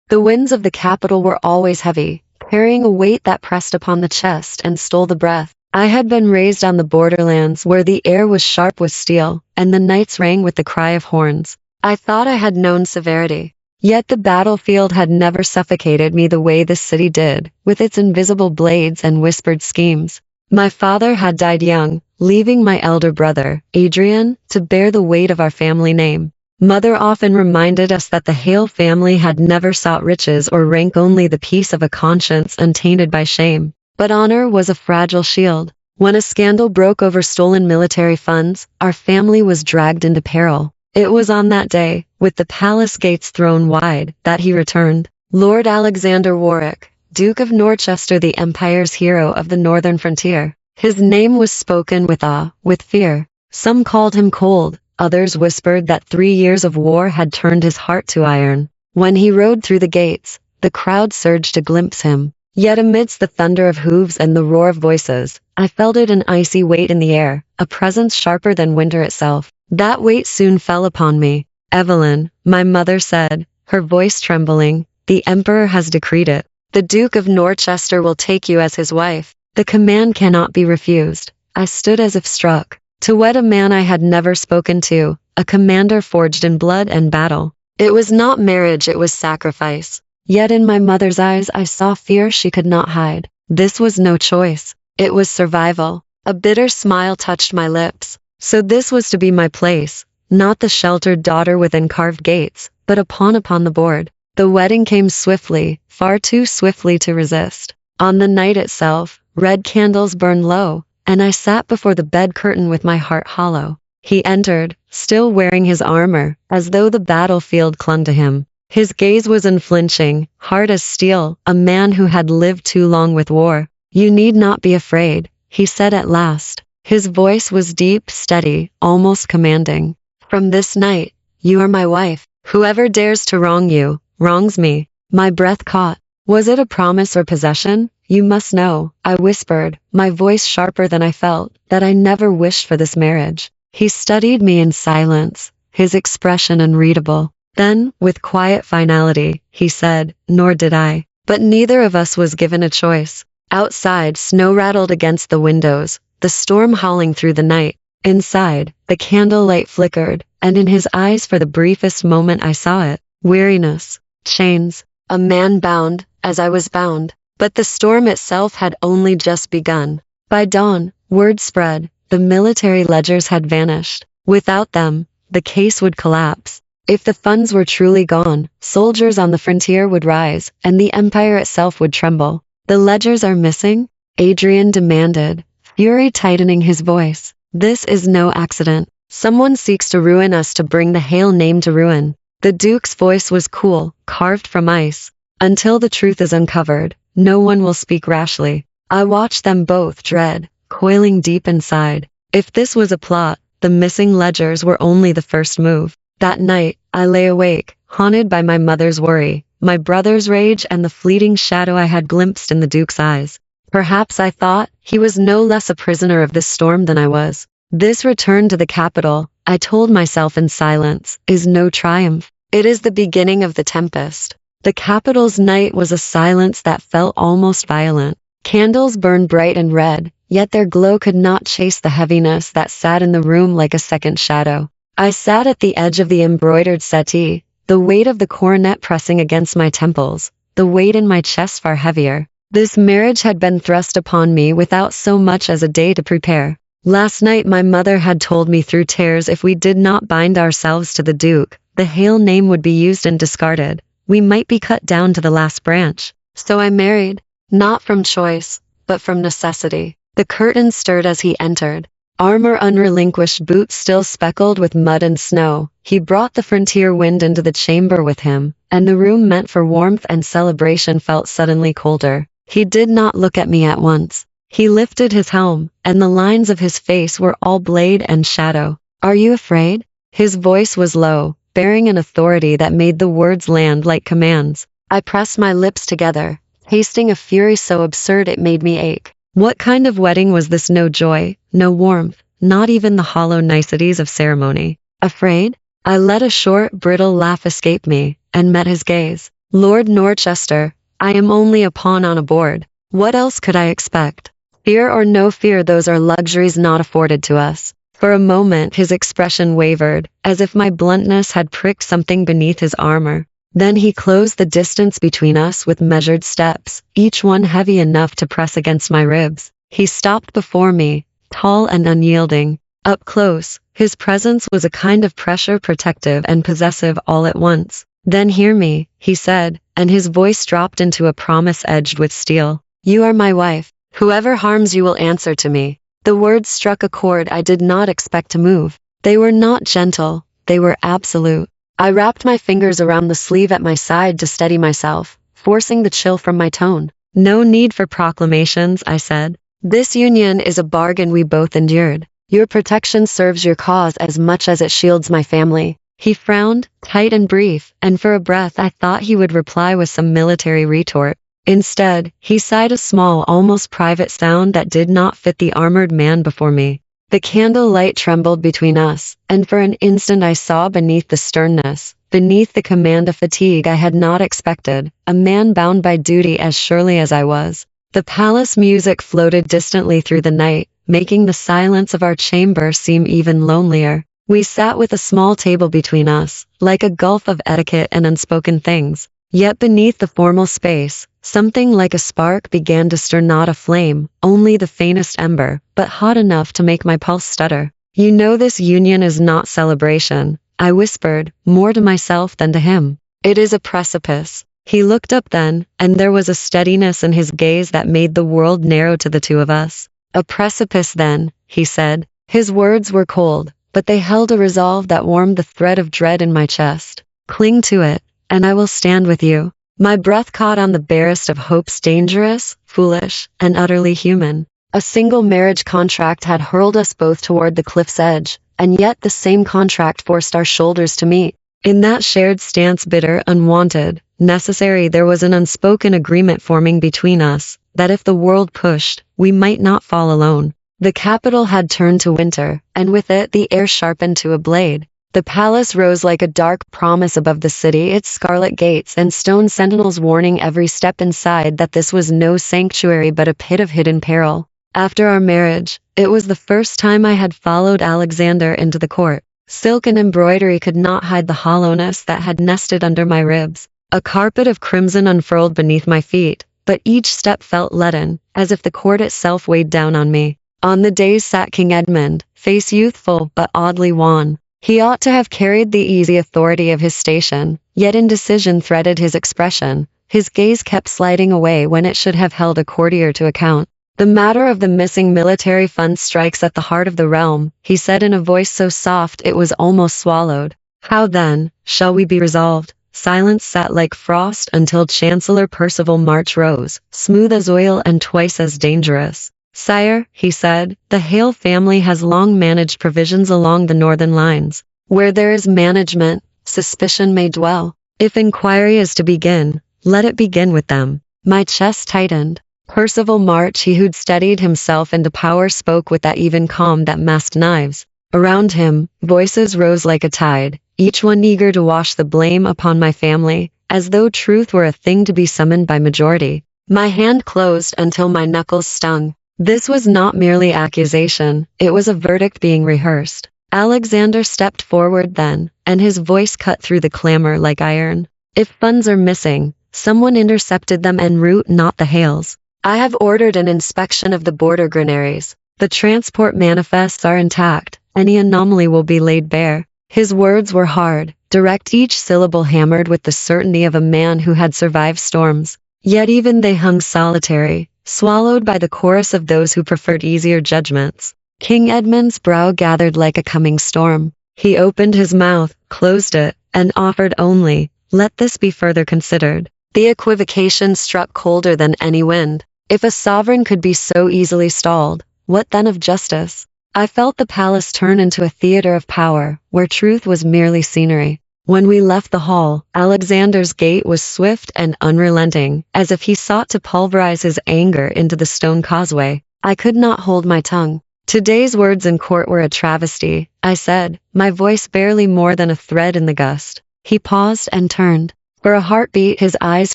The winds of the capital were always heavy, carrying a weight that pressed upon the chest and stole the breath. I had been raised on the borderlands where the air was sharp with steel, and the nights rang with the cry of horns. I thought I had known severity. Yet the battlefield had never suffocated me the way this city did, with its invisible blades and whispered schemes. My father had died young, leaving my elder brother, Adrian, to bear the weight of our family name. Mother often reminded us that the Hale family had never sought riches or rank, only the peace of a conscience untainted by shame. But honor was a fragile shield. When a scandal broke over stolen military funds, our family was dragged into peril. It was on that day, with the palace gates thrown wide, that he returned. Lord Alexander Warwick, Duke of Norchester, the Empire's hero of the northern frontier. His name was spoken with awe, with fear. Some called him cold, others whispered that 3 years of war had turned his heart to iron. When he rode through the gates, the crowd surged to glimpse him. Yet amidst the thunder of hooves and the roar of voices, I felt it an icy weight in the air, a presence sharper than winter itself. That weight soon fell upon me. "Evelyn," my mother said, her voice trembling, "the Emperor has decreed it. The Duke of Norchester will take you as his wife. The command cannot be refused." I stood as if struck. To wed a man I had never spoken to, a commander forged in blood and battle. It was not marriage, it was sacrifice. Yet in my mother's eyes I saw fear she could not hide. This was no choice. It was survival. A bitter smile touched my lips. So this was to be my place, not the sheltered daughter within carved gates, but a pawn upon the board. The wedding came swiftly, far too swiftly to resist. On the night itself, red candles burned low, and I sat before the bed curtain with my heart hollow. He entered, still wearing his armor, as though the battlefield clung to him. His gaze was unflinching, hard as steel, a man who had lived too long with war. "You need not be afraid," he said at last. His voice was deep, steady, almost commanding. "From this night, you are my wife. Whoever dares to wrong you, wrongs me." My breath caught. Was it a promise or possession? "You must know," I whispered, my voice sharper than I felt, "that I never wished for this marriage." He studied me in silence, his expression unreadable. Then, with quiet finality, he said, "Nor did I." But neither of us was given a choice. Outside, snow rattled against the windows, the storm howling through the night. Inside, the candlelight flickered, and in his eyes for the briefest moment I saw it. Weariness. Chains. A man bound, as I was bound. But the storm itself had only just begun. By dawn, word spread, the military ledgers had vanished. Without them, the case would collapse. If the funds were truly gone, soldiers on the frontier would rise, and the empire itself would tremble. "The ledgers are missing?" Adrian demanded, fury tightening his voice. "This is no accident. Someone seeks to ruin us, to bring the Hale name to ruin." The Duke's voice was cool, carved from ice. "Until the truth is uncovered, no one will speak rashly." I watched them both, dread, coiling deep inside. If this was a plot, the missing ledgers were only the first move. That night, I lay awake, haunted by my mother's worry, my brother's rage, and the fleeting shadow I had glimpsed in the Duke's eyes. Perhaps, I thought, he was no less a prisoner of this storm than I was. This return to the capital, I told myself in silence, is no triumph. It is the beginning of the tempest. The capital's night was a silence that felt almost violent. Candles burned bright and red, yet their glow could not chase the heaviness that sat in the room like a second shadow. I sat at the edge of the embroidered settee, the weight of the coronet pressing against my temples, the weight in my chest far heavier. This marriage had been thrust upon me without so much as a day to prepare. Last night my mother had told me through tears if we did not bind ourselves to the Duke, the Hale name would be used and discarded. We might be cut down to the last branch. So I married, not from choice, but from necessity. The curtain stirred as he entered. Armor unrelinquished, boots still speckled with mud and snow. He brought the frontier wind into the chamber with him, and the room meant for warmth and celebration felt suddenly colder. He did not look at me at once. He lifted his helm, and the lines of his face were all blade and shadow. "Are you afraid?" His voice was low, bearing an authority that made the words land like commands. I pressed my lips together, tasting a fury so absurd it made me ache. What kind of wedding was this? No joy, no warmth, not even the hollow niceties of ceremony. Afraid? I let a short, brittle laugh escape me, and met his gaze. Lord Norchester, I am only a pawn on a board. What else could I expect? Fear or no fear, those are luxuries not afforded to us. For a moment his expression wavered, as if my bluntness had pricked something beneath his armor. Then he closed the distance between us with measured steps, each one heavy enough to press against my ribs. He stopped before me, tall and unyielding. Up close, his presence was a kind of pressure, protective and possessive all at once. Then hear me, he said, and his voice dropped into a promise edged with steel. You are my wife. Whoever harms you will answer to me. The words struck a chord I did not expect to move. They were not gentle, they were absolute. I wrapped my fingers around the sleeve at my side to steady myself, forcing the chill from my tone. No need for proclamations, I said. This union is a bargain we both endured. Your protection serves your cause as much as it shields my family. He frowned, tight and brief, and for a breath I thought he would reply with some military retort. Instead, he sighed a small, almost private sound that did not fit the armored man before me. The candle light trembled between us, and for an instant I saw beneath the sternness, beneath the command of fatigue I had not expected, a man bound by duty as surely as I was. The palace music floated distantly through the night, making the silence of our chamber seem even lonelier. We sat with a small table between us, like a gulf of etiquette and unspoken things. Yet beneath the formal space, something like a spark began to stir, not a flame, only the faintest ember, but hot enough to make my pulse stutter. You know this union is not celebration, I whispered, more to myself than to him. It is a precipice. He looked up then, and there was a steadiness in his gaze that made the world narrow to the two of us. A precipice then, he said. His words were cold, but they held a resolve that warmed the thread of dread in my chest. Cling to it, and I will stand with you. My breath caught on the barest of hopes, dangerous, foolish, and utterly human. A single marriage contract had hurled us both toward the cliff's edge, and yet the same contract forced our shoulders to meet. In that shared stance, bitter, unwanted, necessary, there was an unspoken agreement forming between us, that if the world pushed, we might not fall alone. The capital had turned to winter, and with it the air sharpened to a blade. The palace rose like a dark promise above the city, its scarlet gates and stone sentinels warning every step inside that this was no sanctuary but a pit of hidden peril. After our marriage, it was the first time I had followed Alexander into the court. Silk and embroidery could not hide the hollowness that had nested under my ribs. A carpet of crimson unfurled beneath my feet, but each step felt leaden, as if the court itself weighed down on me. On the dais sat King Edmund, face youthful but oddly wan. He ought to have carried the easy authority of his station, yet indecision threaded his expression. His gaze kept sliding away when it should have held a courtier to account. The matter of the missing military funds strikes at the heart of the realm, he said in a voice so soft it was almost swallowed. How then shall we be resolved? Silence sat like frost until Chancellor Percival March rose, smooth as oil and twice as dangerous. Sire, he said, the Hale family has long managed provisions along the northern lines. Where there is management, suspicion may dwell. If inquiry is to begin, let it begin with them. My chest tightened. Percival March, he who'd steadied himself into power, spoke with that even calm that masked knives. Around him, voices rose like a tide, each one eager to wash the blame upon my family, as though truth were a thing to be summoned by majority. My hand closed until my knuckles stung. This was not merely accusation, it was a verdict being rehearsed. Alexander stepped forward then, and his voice cut through the clamor like iron. If funds are missing, someone intercepted them en route, not the Hales. I have ordered an inspection of the border granaries. The transport manifests are intact. Any anomaly will be laid bare. His words were hard, direct, each syllable hammered with the certainty of a man who had survived storms. Yet even they hung solitary, swallowed by the chorus of those who preferred easier judgments. King Edmund's brow gathered like a coming storm. He opened his mouth, closed it, and offered only, "Let this be further considered." The equivocation struck colder than any wind. If a sovereign could be so easily stalled, what then of justice? I felt the palace turn into a theater of power, where truth was merely scenery. When we left the hall, Alexander's gait was swift and unrelenting, as if he sought to pulverize his anger into the stone causeway. I could not hold my tongue. Today's words in court were a travesty, I said, my voice barely more than a thread in the gust. He paused and turned. For a heartbeat his eyes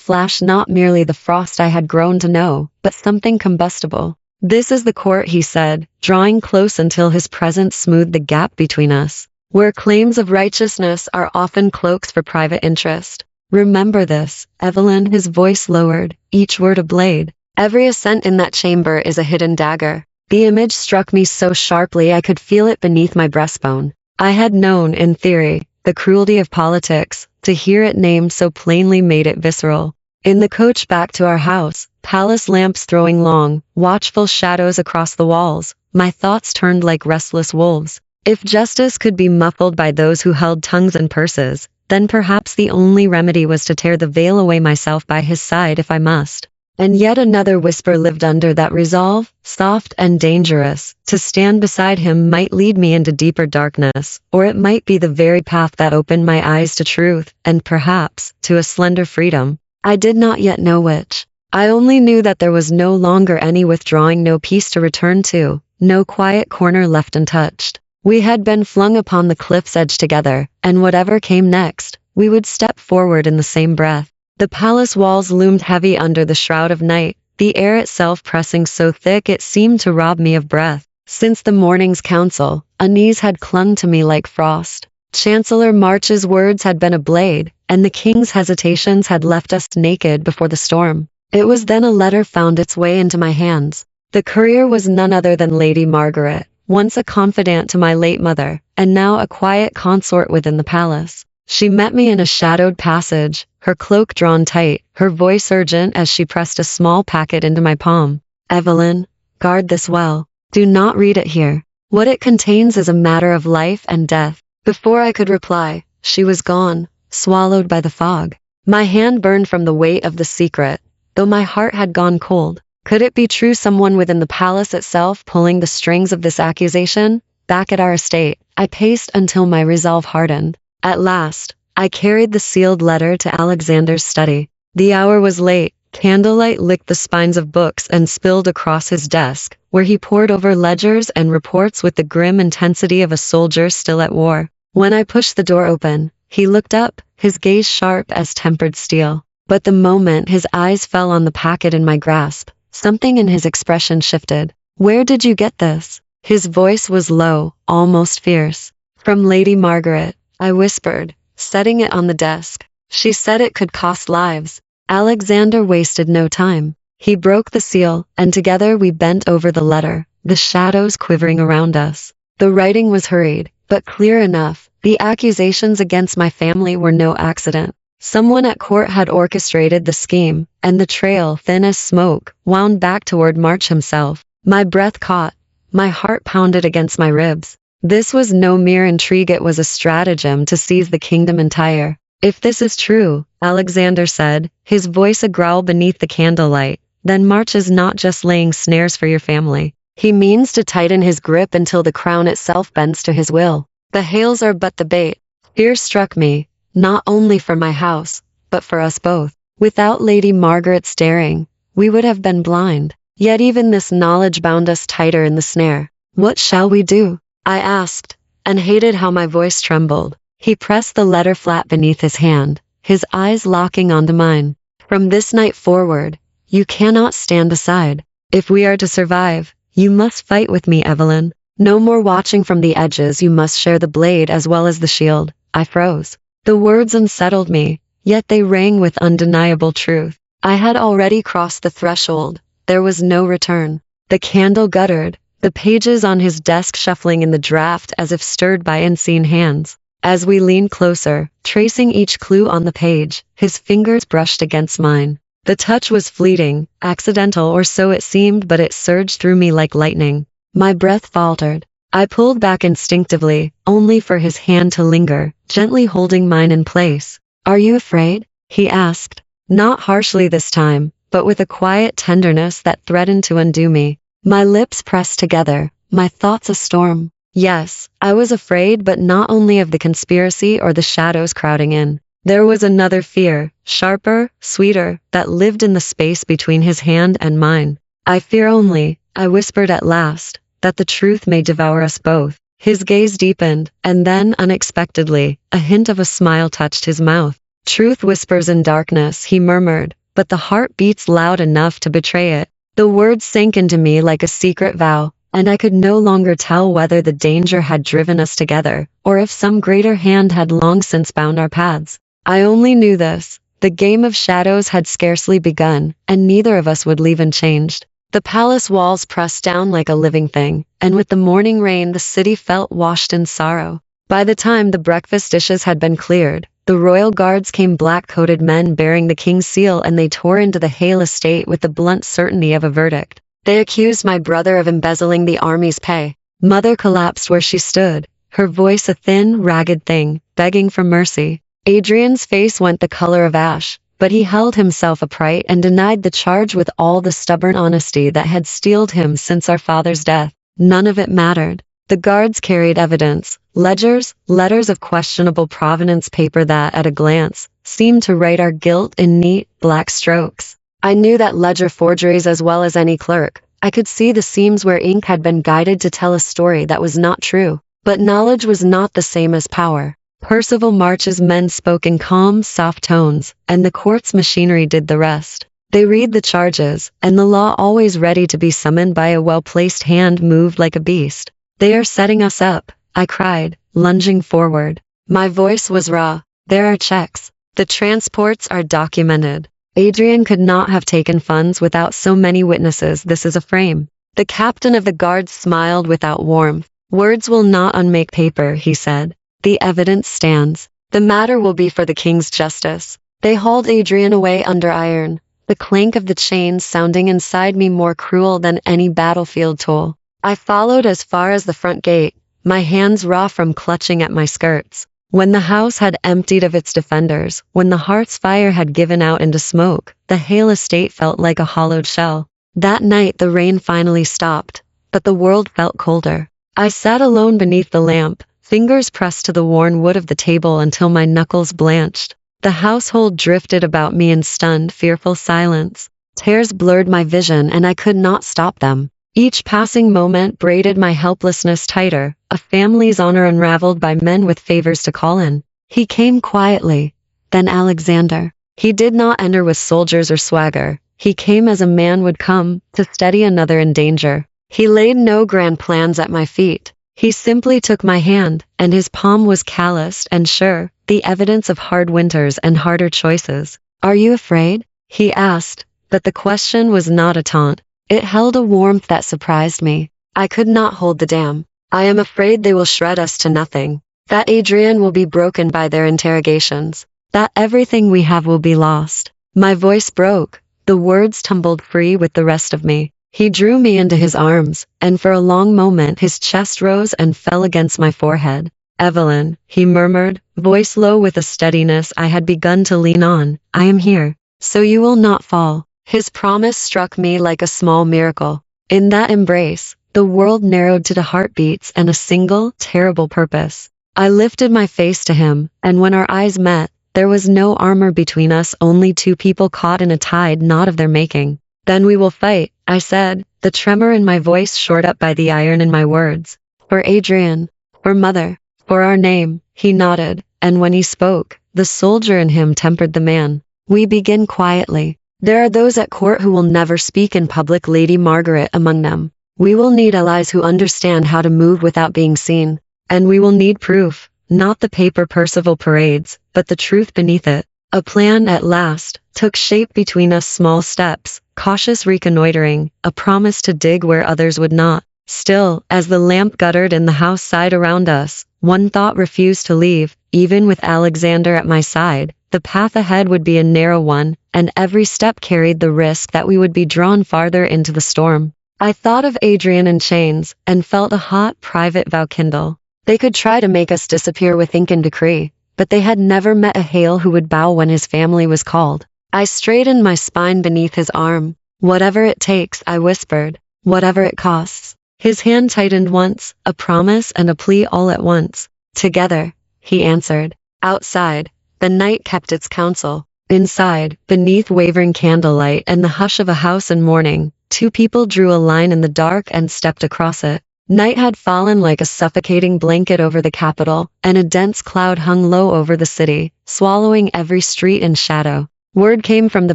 flashed not merely the frost I had grown to know, but something combustible. "This is the court," he said, drawing close until his presence smoothed the gap between us, "where claims of righteousness are often cloaks for private interest. Remember this, Evelyn," his voice lowered, each word a blade. "Every ascent in that chamber is a hidden dagger." The image struck me so sharply I could feel it beneath my breastbone. I had known, in theory, the cruelty of politics. To hear it named so plainly made it visceral. In the coach back to our house, palace lamps throwing long, watchful shadows across the walls, my thoughts turned like restless wolves. If justice could be muffled by those who held tongues and purses, then perhaps the only remedy was to tear the veil away myself by his side if I must. And yet another whisper lived under that resolve, soft and dangerous. To stand beside him might lead me into deeper darkness, or it might be the very path that opened my eyes to truth, and perhaps, to a slender freedom. I did not yet know which. I only knew that there was no longer any withdrawing, no peace to return to, no quiet corner left untouched. We had been flung upon the cliff's edge together, and whatever came next, we would step forward in the same breath. The palace walls loomed heavy under the shroud of night, the air itself pressing so thick it seemed to rob me of breath. Since the morning's council, unease had clung to me like frost. Chancellor March's words had been a blade, and the king's hesitations had left us naked before the storm. It was then a letter found its way into my hands. The courier was none other than Lady Margaret, once a confidant to my late mother, and now a quiet consort within the palace. She met me in a shadowed passage, her cloak drawn tight, her voice urgent as she pressed a small packet into my palm. "Evelyn, guard this well. Do not read it here. What it contains is a matter of life and death." Before I could reply, she was gone, swallowed by the fog. My hand burned from the weight of the secret, though my heart had gone cold. Could it be true, someone within the palace itself pulling the strings of this accusation? Back at our estate, I paced until my resolve hardened. At last, I carried the sealed letter to Alexander's study. The hour was late. Candlelight licked the spines of books and spilled across his desk, where he pored over ledgers and reports with the grim intensity of a soldier still at war. When I pushed the door open, he looked up, his gaze sharp as tempered steel. But the moment his eyes fell on the packet in my grasp, something in his expression shifted. "Where did you get this?" His voice was low, almost fierce. "From Lady Margaret," I whispered, setting it on the desk. "She said it could cost lives." Alexander wasted no time. He broke the seal, and together we bent over the letter, the shadows quivering around us. The writing was hurried, but clear enough. The accusations against my family were no accident. Someone at court had orchestrated the scheme, and the trail, thin as smoke, wound back toward March himself. My breath caught. My heart pounded against my ribs. This was no mere intrigue, it was a stratagem to seize the kingdom entire. "If this is true," Alexander said, his voice a growl beneath the candlelight, "then March is not just laying snares for your family. He means to tighten his grip until the crown itself bends to his will. The hails are but the bait." Fear struck me, not only for my house, but for us both. Without Lady Margaret's daring, we would have been blind. Yet even this knowledge bound us tighter in the snare. "What shall we do?" I asked, and hated how my voice trembled. He pressed the letter flat beneath his hand, his eyes locking onto mine. "From this night forward, you cannot stand aside. If we are to survive, you must fight with me, Evelyn. No more watching from the edges, you must share the blade as well as the shield." I froze. The words unsettled me, yet they rang with undeniable truth. I had already crossed the threshold. There was no return. The candle guttered, the pages on his desk shuffling in the draft as if stirred by unseen hands. As we leaned closer, tracing each clue on the page, his fingers brushed against mine. The touch was fleeting, accidental, or so it seemed, but it surged through me like lightning. My breath faltered. I pulled back instinctively, only for his hand to linger, gently holding mine in place. "Are you afraid?" he asked. Not harshly this time, but with a quiet tenderness that threatened to undo me. My lips pressed together, my thoughts a storm. Yes, I was afraid, but not only of the conspiracy or the shadows crowding in. There was another fear, sharper, sweeter, that lived in the space between his hand and mine. "I fear only," I whispered at last, "that the truth may devour us both." His gaze deepened, and then, unexpectedly, a hint of a smile touched his mouth. Truth whispers in darkness, he murmured, but the heart beats loud enough to betray it. The words sank into me like a secret vow, and I could no longer tell whether the danger had driven us together, or if some greater hand had long since bound our paths. I only knew this. The game of shadows had scarcely begun, and neither of us would leave unchanged. The palace walls pressed down like a living thing, and with the morning rain the city felt washed in sorrow. By the time the breakfast dishes had been cleared, the royal guards came, black-coated men bearing the king's seal, and they tore into the Hale estate with the blunt certainty of a verdict. They accused my brother of embezzling the army's pay. Mother collapsed where she stood, her voice a thin, ragged thing, begging for mercy. Adrian's face went the color of ash, but he held himself upright and denied the charge with all the stubborn honesty that had steeled him since our father's death. None of it mattered. The guards carried evidence, ledgers, letters of questionable provenance, paper that, at a glance, seemed to write our guilt in neat, black strokes. I knew that ledger forgeries as well as any clerk. I could see the seams where ink had been guided to tell a story that was not true. But knowledge was not the same as power. Percival March's men spoke in calm, soft tones, and the court's machinery did the rest. They read the charges, and the law, always ready to be summoned by a well-placed hand, moved like a beast. "They are setting us up," I cried, lunging forward. My voice was raw. "There are checks. The transports are documented. Adrian could not have taken funds without so many witnesses. This is a frame." The captain of the guards smiled without warmth. "Words will not unmake paper," he said. "The evidence stands. The matter will be for the king's justice." They hauled Adrian away under iron, the clank of the chains sounding inside me more cruel than any battlefield toll. I followed as far as the front gate, my hands raw from clutching at my skirts. When the house had emptied of its defenders, when the hearth's fire had given out into smoke, the Hale estate felt like a hollowed shell. That night the rain finally stopped, but the world felt colder. I sat alone beneath the lamp, fingers pressed to the worn wood of the table until my knuckles blanched. The household drifted about me in stunned, fearful silence. Tears blurred my vision, and I could not stop them. Each passing moment braided my helplessness tighter, a family's honor unraveled by men with favors to call in. He came quietly, then Alexander. He did not enter with soldiers or swagger. He came as a man would come, to steady another in danger. He laid no grand plans at my feet. He simply took my hand, and his palm was calloused and sure, the evidence of hard winters and harder choices. "Are you afraid?" he asked, but the question was not a taunt. It held a warmth that surprised me. I could not hold the dam. "I am afraid they will shred us to nothing. That Adrian will be broken by their interrogations. That everything we have will be lost." My voice broke. The words tumbled free with the rest of me. He drew me into his arms, and for a long moment his chest rose and fell against my forehead. "Evelyn," he murmured, voice low with a steadiness I had begun to lean on, "I am here. So you will not fall." His promise struck me like a small miracle. In that embrace, the world narrowed to the heartbeats and a single, terrible purpose. I lifted my face to him, and when our eyes met, there was no armor between us, only two people caught in a tide not of their making. "Then we will fight," I said, the tremor in my voice shored up by the iron in my words. "For Adrian, for Mother, for our name." He nodded, and when he spoke, the soldier in him tempered the man. "We begin quietly. There are those at court who will never speak in public, Lady Margaret among them. We will need allies who understand how to move without being seen. And we will need proof, not the paper Percival parades, but the truth beneath it." A plan, at last, took shape between us, small steps, cautious reconnoitering, a promise to dig where others would not. Still, as the lamp guttered in the house side around us, one thought refused to leave. Even with Alexander at my side, the path ahead would be a narrow one, and every step carried the risk that we would be drawn farther into the storm. I thought of Adrian in chains, and felt a hot, private vow kindle. They could try to make us disappear with ink and decree, but they had never met a Hale who would bow when his family was called. I straightened my spine beneath his arm. "Whatever it takes," I whispered. "Whatever it costs." His hand tightened once, a promise and a plea all at once. "Together," he answered. Outside, the night kept its counsel. Inside, beneath wavering candlelight and the hush of a house in mourning, two people drew a line in the dark and stepped across it. Night had fallen like a suffocating blanket over the capital, and a dense cloud hung low over the city, swallowing every street in shadow. Word came from the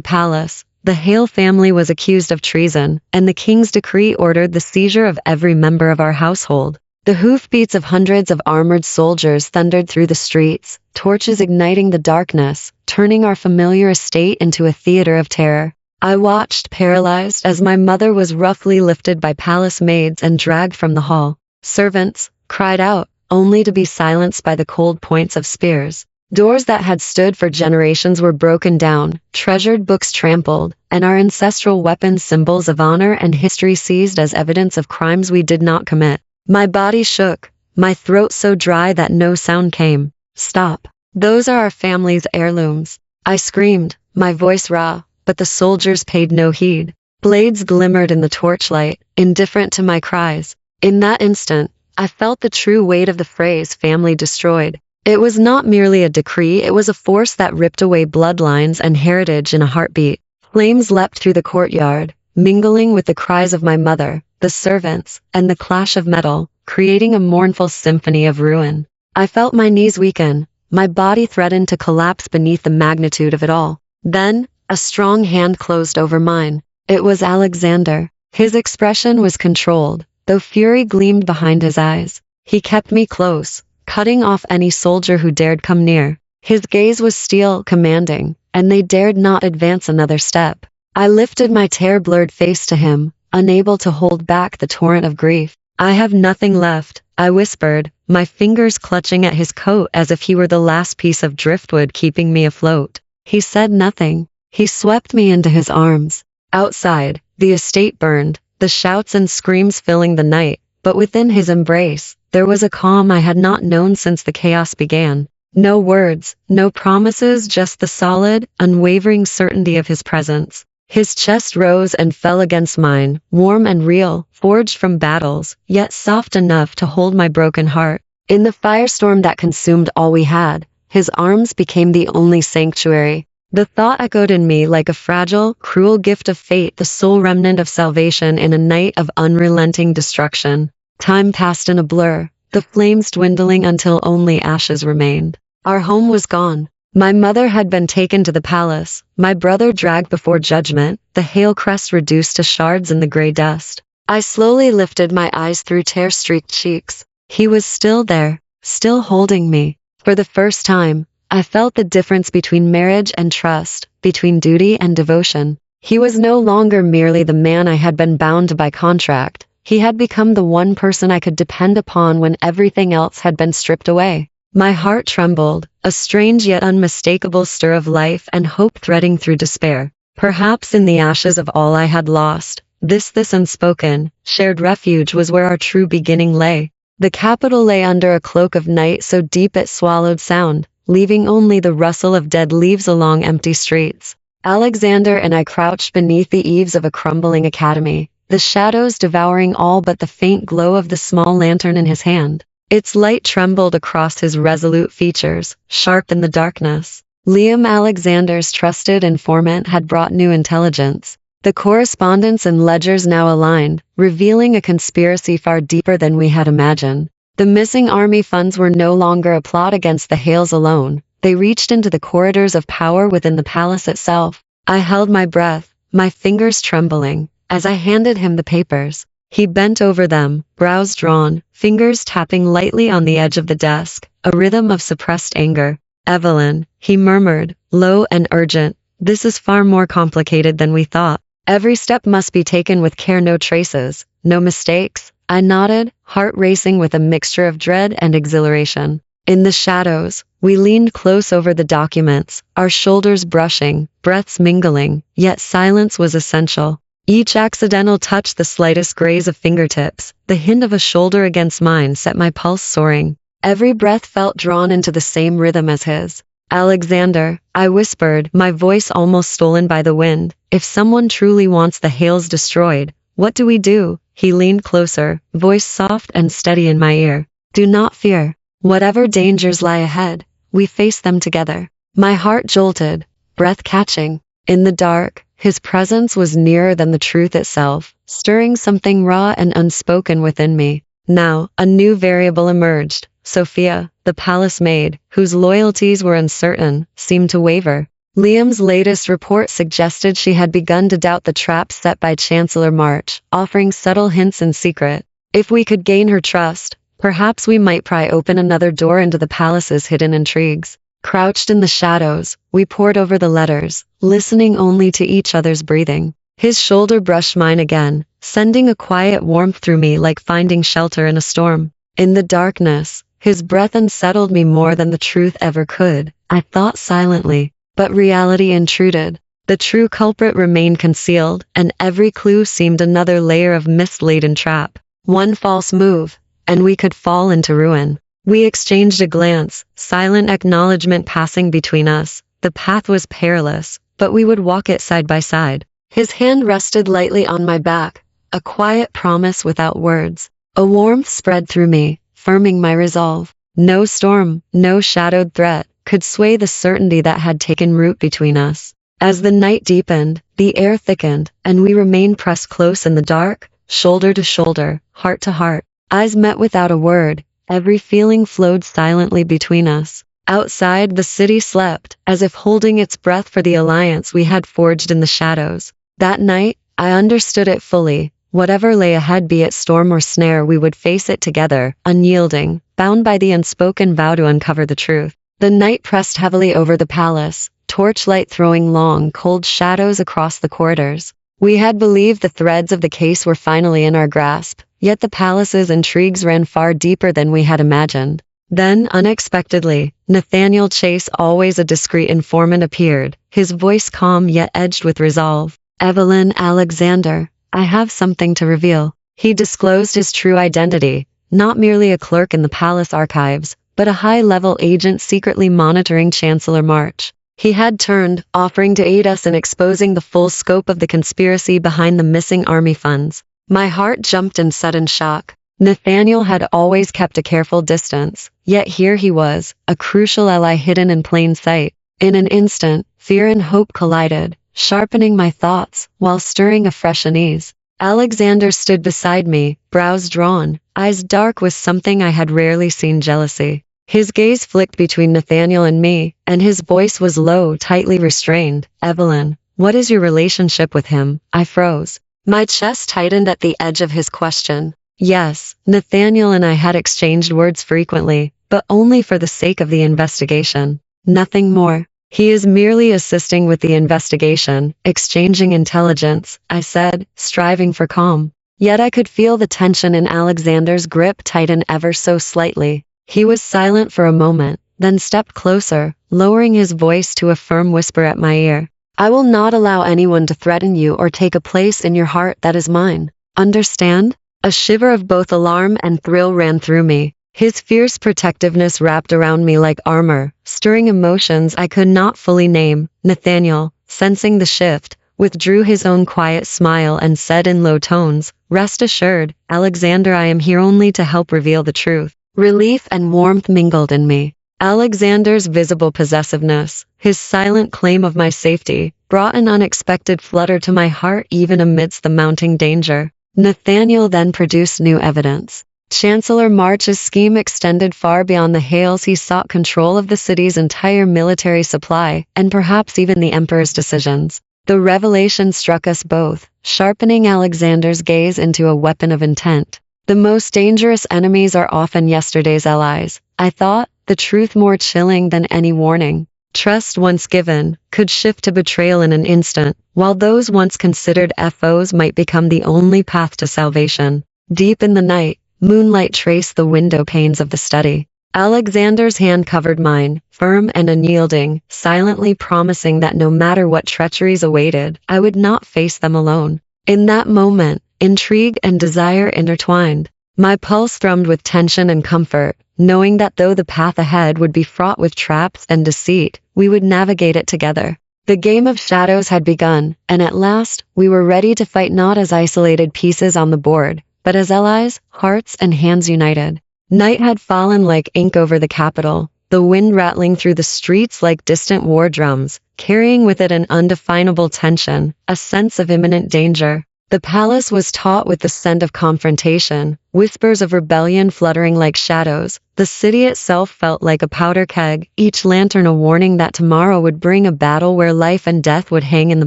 palace. The Hale family was accused of treason, and the king's decree ordered the seizure of every member of our household. The hoofbeats of hundreds of armored soldiers thundered through the streets, torches igniting the darkness, turning our familiar estate into a theater of terror. I watched, paralyzed, as my mother was roughly lifted by palace maids and dragged from the hall. Servants cried out, only to be silenced by the cold points of spears. Doors that had stood for generations were broken down, treasured books trampled, and our ancestral weapons, symbols of honor and history, seized as evidence of crimes we did not commit. My body shook, my throat so dry that no sound came. Stop. Those are our family's heirlooms. I screamed, my voice raw, but the soldiers paid no heed. Blades glimmered in the torchlight, indifferent to my cries. In that instant, I felt the true weight of the phrase family destroyed. It was not merely a decree, it was a force that ripped away bloodlines and heritage in a heartbeat. Flames leapt through the courtyard, mingling with the cries of my mother, the servants, and the clash of metal, creating a mournful symphony of ruin. I felt my knees weaken, my body threatened to collapse beneath the magnitude of it all. Then, a strong hand closed over mine. It was Alexander. His expression was controlled, though fury gleamed behind his eyes. He kept me close, cutting off any soldier who dared come near. His gaze was steel, commanding, and they dared not advance another step. I lifted my tear-blurred face to him, unable to hold back the torrent of grief. I have nothing left, I whispered, my fingers clutching at his coat as if he were the last piece of driftwood keeping me afloat. He said nothing. He swept me into his arms. Outside, the estate burned, the shouts and screams filling the night, but within his embrace, there was a calm I had not known since the chaos began. No words, no promises, just the solid, unwavering certainty of his presence. His chest rose and fell against mine, warm and real, forged from battles, yet soft enough to hold my broken heart. In the firestorm that consumed all we had, his arms became the only sanctuary. The thought echoed in me like a fragile, cruel gift of fate, the sole remnant of salvation in a night of unrelenting destruction. Time passed in a blur, the flames dwindling until only ashes remained. Our home was gone. My mother had been taken to the palace, my brother dragged before judgment, the Hale crest reduced to shards in the gray dust. I slowly lifted my eyes through tear-streaked cheeks. He was still there, still holding me. For the first time, I felt the difference between marriage and trust, between duty and devotion. He was no longer merely the man I had been bound to by contract. He had become the one person I could depend upon when everything else had been stripped away. My heart trembled, a strange yet unmistakable stir of life and hope threading through despair. Perhaps in the ashes of all I had lost, this unspoken, shared refuge was where our true beginning lay. The capital lay under a cloak of night so deep it swallowed sound, leaving only the rustle of dead leaves along empty streets. Alexander and I crouched beneath the eaves of a crumbling academy, the shadows devouring all but the faint glow of the small lantern in his hand. Its light trembled across his resolute features, sharp in the darkness. Liam, Alexander's trusted informant, had brought new intelligence. The correspondence and ledgers now aligned, revealing a conspiracy far deeper than we had imagined. The missing army funds were no longer a plot against the Hales alone. They reached into the corridors of power within the palace itself. I held my breath, my fingers trembling, as I handed him the papers. He bent over them, brows drawn, fingers tapping lightly on the edge of the desk, a rhythm of suppressed anger. "Evelyn," he murmured, low and urgent, "this is far more complicated than we thought. Every step must be taken with care, no traces, no mistakes." I nodded, heart racing with a mixture of dread and exhilaration. In the shadows, we leaned close over the documents, our shoulders brushing, breaths mingling, yet silence was essential. Each accidental touch, the slightest graze of fingertips, the hint of a shoulder against mine, set my pulse soaring. Every breath felt drawn into the same rhythm as his. "Alexander," I whispered, my voice almost stolen by the wind, "if someone truly wants the Hales destroyed, what do we do?" He leaned closer, voice soft and steady in my ear. "Do not fear. Whatever dangers lie ahead, we face them together." My heart jolted, breath catching. In the dark, his presence was nearer than the truth itself, stirring something raw and unspoken within me. Now, a new variable emerged. Sophia, the palace maid, whose loyalties were uncertain, seemed to waver. Liam's latest report suggested she had begun to doubt the trap set by Chancellor March, offering subtle hints in secret. If we could gain her trust, perhaps we might pry open another door into the palace's hidden intrigues. Crouched in the shadows, we pored over the letters, listening only to each other's breathing. His shoulder brushed mine again, sending a quiet warmth through me like finding shelter in a storm. In the darkness, his breath unsettled me more than the truth ever could. I thought silently, but reality intruded. The true culprit remained concealed, and every clue seemed another layer of mist-laden trap. One false move, and we could fall into ruin. We exchanged a glance, silent acknowledgement passing between us. The path was perilous, but we would walk it side by side. His hand rested lightly on my back, a quiet promise without words. A warmth spread through me, firming my resolve. No storm, no shadowed threat, could sway the certainty that had taken root between us. As the night deepened, the air thickened, and we remained pressed close in the dark, shoulder to shoulder, heart to heart. Eyes met without a word. Every feeling flowed silently between us. Outside, the city slept, as if holding its breath for the alliance we had forged in the shadows. That night, I understood it fully. Whatever lay ahead, be it storm or snare, we would face it together, unyielding, bound by the unspoken vow to uncover the truth. The night pressed heavily over the palace, torchlight throwing long, cold shadows across the corridors. We had believed the threads of the case were finally in our grasp, yet the palace's intrigues ran far deeper than we had imagined. Then, unexpectedly, Nathaniel Chase, always a discreet informant, appeared, his voice calm yet edged with resolve. "Evelyn Alexander, I have something to reveal." He disclosed his true identity, not merely a clerk in the palace archives, but a high-level agent secretly monitoring Chancellor March. He had turned, offering to aid us in exposing the full scope of the conspiracy behind the missing army funds. My heart jumped in sudden shock. Nathaniel had always kept a careful distance, yet here he was, a crucial ally hidden in plain sight. In an instant, fear and hope collided, sharpening my thoughts, while stirring a fresh unease. Alexander stood beside me, brows drawn, eyes dark with something I had rarely seen: jealousy. His gaze flicked between Nathaniel and me, and his voice was low, tightly restrained. "Evelyn, what is your relationship with him?" I froze. My chest tightened at the edge of his question. Yes, Nathaniel and I had exchanged words frequently, but only for the sake of the investigation. Nothing more. "He is merely assisting with the investigation, exchanging intelligence," I said, striving for calm. Yet I could feel the tension in Alexander's grip tighten ever so slightly. He was silent for a moment, then stepped closer, lowering his voice to a firm whisper at my ear. "I will not allow anyone to threaten you or take a place in your heart that is mine. Understand?" A shiver of both alarm and thrill ran through me. His fierce protectiveness wrapped around me like armor, stirring emotions I could not fully name. Nathaniel, sensing the shift, withdrew his own quiet smile and said in low tones, "Rest assured, Alexander, I am here only to help reveal the truth." Relief and warmth mingled in me. Alexander's visible possessiveness, his silent claim of my safety, brought an unexpected flutter to my heart even amidst the mounting danger. Nathaniel then produced new evidence. Chancellor March's scheme extended far beyond the Hales. He sought control of the city's entire military supply, and perhaps even the Emperor's decisions. The revelation struck us both, sharpening Alexander's gaze into a weapon of intent. The most dangerous enemies are often yesterday's allies, I thought, the truth more chilling than any warning. Trust once given could shift to betrayal in an instant, while those once considered foes might become the only path to salvation. Deep in the night, moonlight traced the window panes of the study. Alexander's hand covered mine, firm and unyielding, silently promising that no matter what treacheries awaited, I would not face them alone. In that moment, intrigue and desire intertwined. My pulse thrummed with tension and comfort, knowing that though the path ahead would be fraught with traps and deceit, we would navigate it together. The game of shadows had begun, and at last, we were ready to fight not as isolated pieces on the board, but as allies, hearts and hands united. Night had fallen like ink over the capital, the wind rattling through the streets like distant war drums, carrying with it an undefinable tension, a sense of imminent danger. The palace was taut with the scent of confrontation, whispers of rebellion fluttering like shadows. The city itself felt like a powder keg, each lantern a warning that tomorrow would bring a battle where life and death would hang in the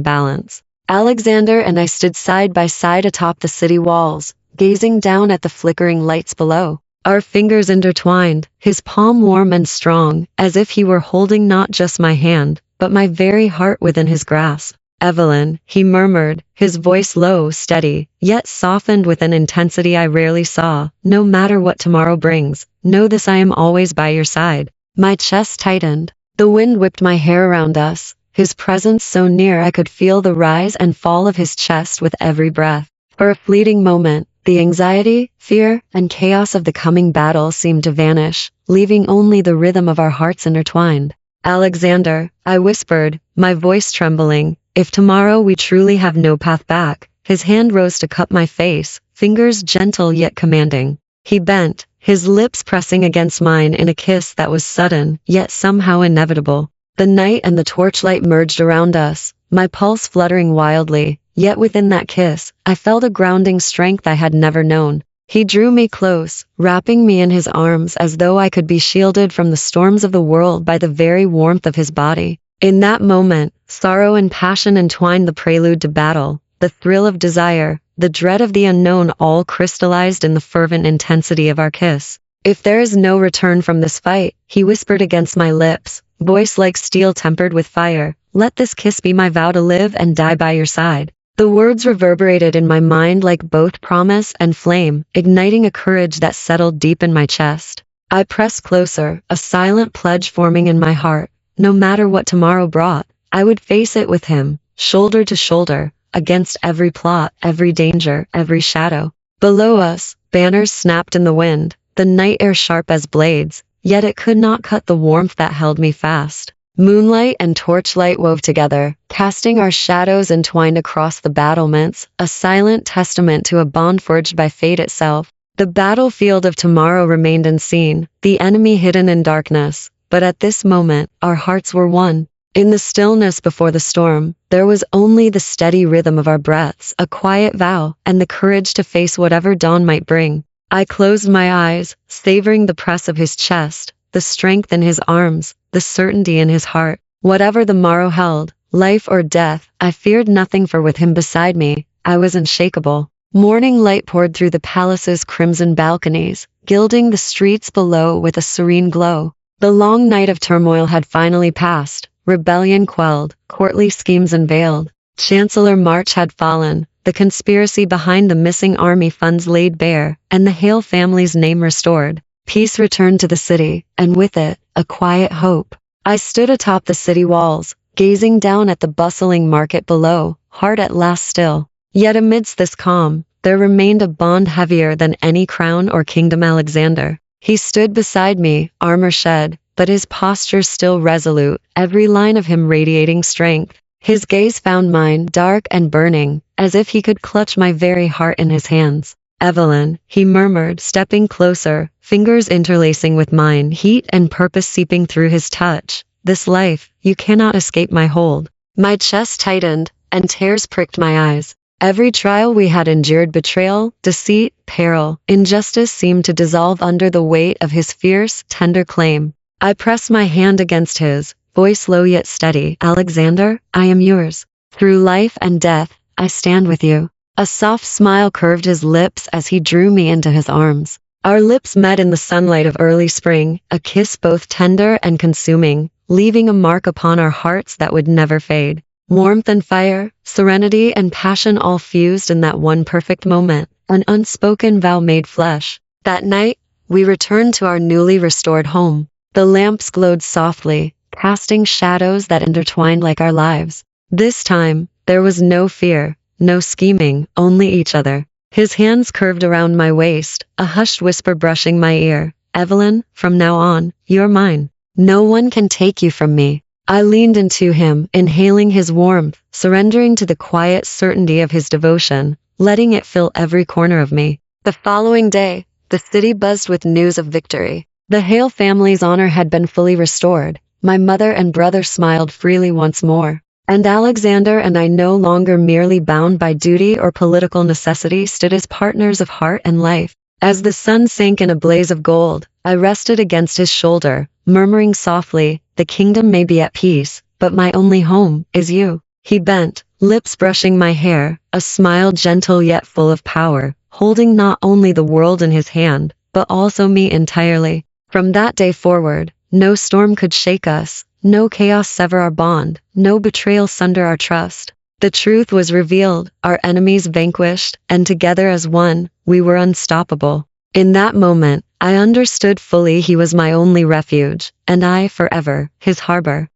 balance. Alexander and I stood side by side atop the city walls, gazing down at the flickering lights below. Our fingers intertwined, his palm warm and strong, as if he were holding not just my hand, but my very heart within his grasp. "Evelyn," he murmured, his voice low, steady, yet softened with an intensity I rarely saw. "No matter what tomorrow brings, know this: I am always by your side." My chest tightened. The wind whipped my hair around us, his presence so near I could feel the rise and fall of his chest with every breath. For a fleeting moment, the anxiety, fear, and chaos of the coming battle seemed to vanish, leaving only the rhythm of our hearts intertwined. "Alexander," I whispered, my voice trembling, "if tomorrow we truly have no path back." His hand rose to cup my face, fingers gentle yet commanding. He bent, his lips pressing against mine in a kiss that was sudden, yet somehow inevitable. The night and the torchlight merged around us, my pulse fluttering wildly, yet within that kiss, I felt a grounding strength I had never known. He drew me close, wrapping me in his arms as though I could be shielded from the storms of the world by the very warmth of his body. In that moment, sorrow and passion entwined, the prelude to battle, the thrill of desire, the dread of the unknown, all crystallized in the fervent intensity of our kiss. "If there is no return from this fight," he whispered against my lips, voice like steel tempered with fire, "let this kiss be my vow to live and die by your side." The words reverberated in my mind like both promise and flame, igniting a courage that settled deep in my chest. I pressed closer, a silent pledge forming in my heart. No matter what tomorrow brought, I would face it with him, shoulder to shoulder, against every plot, every danger, every shadow. Below us, banners snapped in the wind, the night air sharp as blades, yet it could not cut the warmth that held me fast. Moonlight and torchlight wove together, casting our shadows entwined across the battlements, a silent testament to a bond forged by fate itself. The battlefield of tomorrow remained unseen, the enemy hidden in darkness, but at this moment, our hearts were one. In the stillness before the storm, there was only the steady rhythm of our breaths, a quiet vow, and the courage to face whatever dawn might bring. I closed my eyes, savoring the press of his chest, the strength in his arms, the certainty in his heart. Whatever the morrow held, life or death, I feared nothing, for with him beside me, I was unshakable. Morning light poured through the palace's crimson balconies, gilding the streets below with a serene glow. The long night of turmoil had finally passed, rebellion quelled, courtly schemes unveiled. Chancellor March had fallen, the conspiracy behind the missing army funds laid bare, and the Hale family's name restored. Peace returned to the city, and with it, a quiet hope. I stood atop the city walls, gazing down at the bustling market below, heart at last still. Yet amidst this calm, there remained a bond heavier than any crown or kingdom: Alexander. He stood beside me, armor shed, but his posture still resolute, every line of him radiating strength. His gaze found mine, dark and burning, as if he could clutch my very heart in his hands. "Evelyn," he murmured, stepping closer, fingers interlacing with mine, heat and purpose seeping through his touch. "This life, you cannot escape my hold." My chest tightened, and tears pricked my eyes. Every trial we had endured, betrayal, deceit, peril, injustice, seemed to dissolve under the weight of his fierce, tender claim. I pressed my hand against his, voice low yet steady. "Alexander, I am yours. Through life and death, I stand with you." A soft smile curved his lips as he drew me into his arms. Our lips met in the sunlight of early spring, a kiss both tender and consuming, leaving a mark upon our hearts that would never fade. Warmth and fire, serenity and passion, all fused in that one perfect moment, an unspoken vow made flesh. That night, we returned to our newly restored home. The lamps glowed softly, casting shadows that intertwined like our lives. This time, there was no fear, no scheming, only each other. His hands curved around my waist, a hushed whisper brushing my ear. "Evelyn, from now on, you're mine. No one can take you from me." I leaned into him, inhaling his warmth, surrendering to the quiet certainty of his devotion, letting it fill every corner of me. The following day, the city buzzed with news of victory. The Hale family's honor had been fully restored. My mother and brother smiled freely once more. And Alexander and I, no longer merely bound by duty or political necessity, stood as partners of heart and life. As the sun sank in a blaze of gold, I rested against his shoulder, murmuring softly, "The kingdom may be at peace, but my only home is you." He bent, lips brushing my hair, a smile gentle yet full of power, holding not only the world in his hand, but also me entirely. From that day forward, no storm could shake us, no chaos sever our bond, no betrayal sunder our trust. The truth was revealed, our enemies vanquished, and together as one, we were unstoppable. In that moment, I understood fully he was my only refuge, and I forever his harbor.